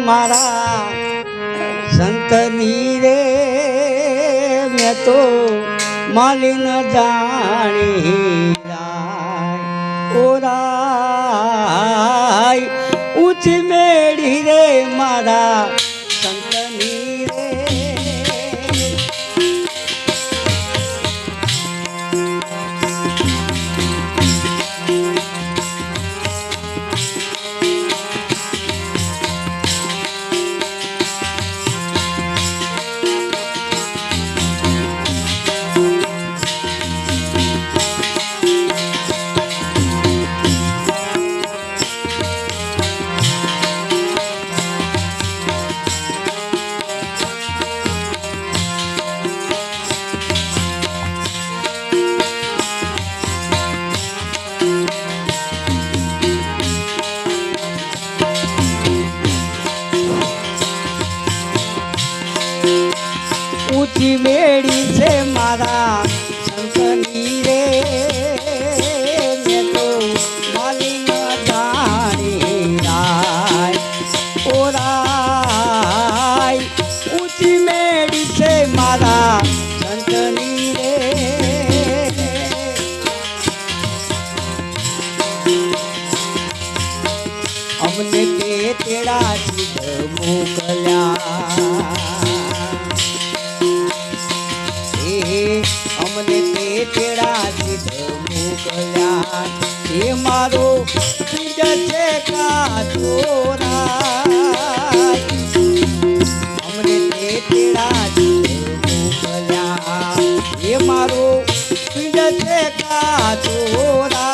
મારા સંતની રે મેં તો માલી ન જાણી ઓરાય ઊંચી મેળી રે મારા સંતની રે ઊંચી મેળી છે મારા સંતની રે મેં તો માલી ન જાણી રાય ઓરાય ઊંચી મેળી છે મારા સંતની રે અમને તે તેડા સિદ્ધ મોકલ્યા અમને તે તેડા સિદ્ધ મોકલ્યા એ મારો પીડ છે કાચોરા અમને તે તેડા સિદ્ધ મોકલ્યા એ મારો પીડ છે કાચોરા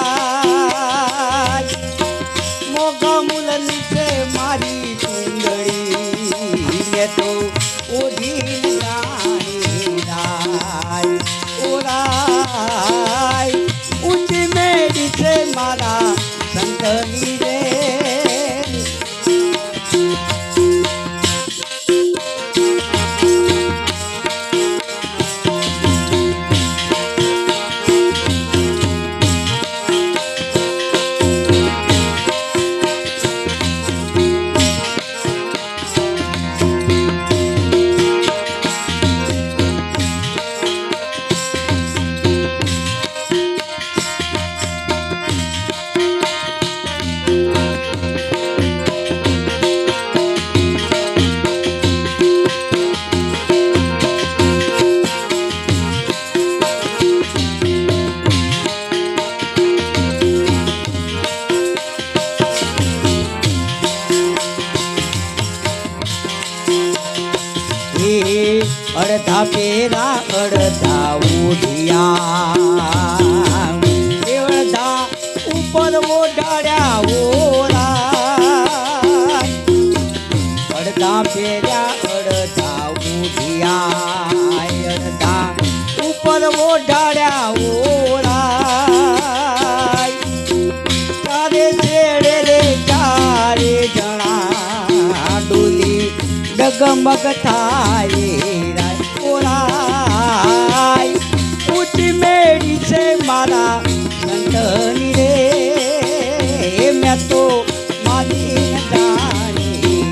મોગા મૂલ નીચે મારી ચૂંદડી મેં તો ઓઢી ઓરાય ઊંચી મેળી છે મારા સંતની રે અડધા પેરા અડધા ઉઠિયા અડધા ઉપર ઓઢાડ્યા ઓરા અડધા પેર્યા અડધા ઉઠિયા અડધા ઉપર ઓઢાડ્યા ઓરા ચારે છેડે રે ચારે જણા ડોલી ડગમગ થાય ઓરાય ઊંચી મેળી છે મારા સંતની રે મેં તો માલી ન જાણી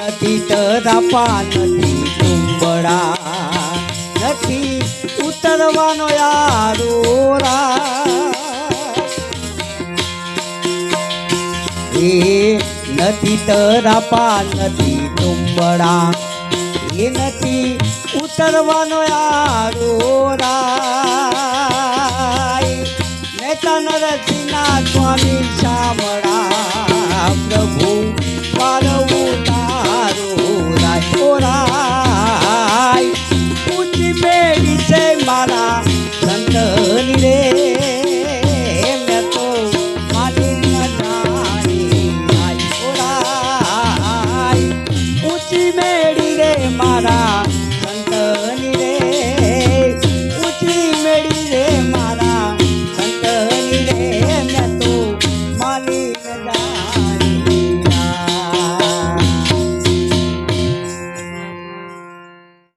નથી તરાપા નથી ડુંબળા નથી ઉતરવાનો યારોરા એ નથી તરાપા નથી ડુંબળા એ નથી ઉતરવાનો યારોરા નેતા નરસિંહના સ્વામી શામળા પ્રભુ પારવું ઊંચી મેળી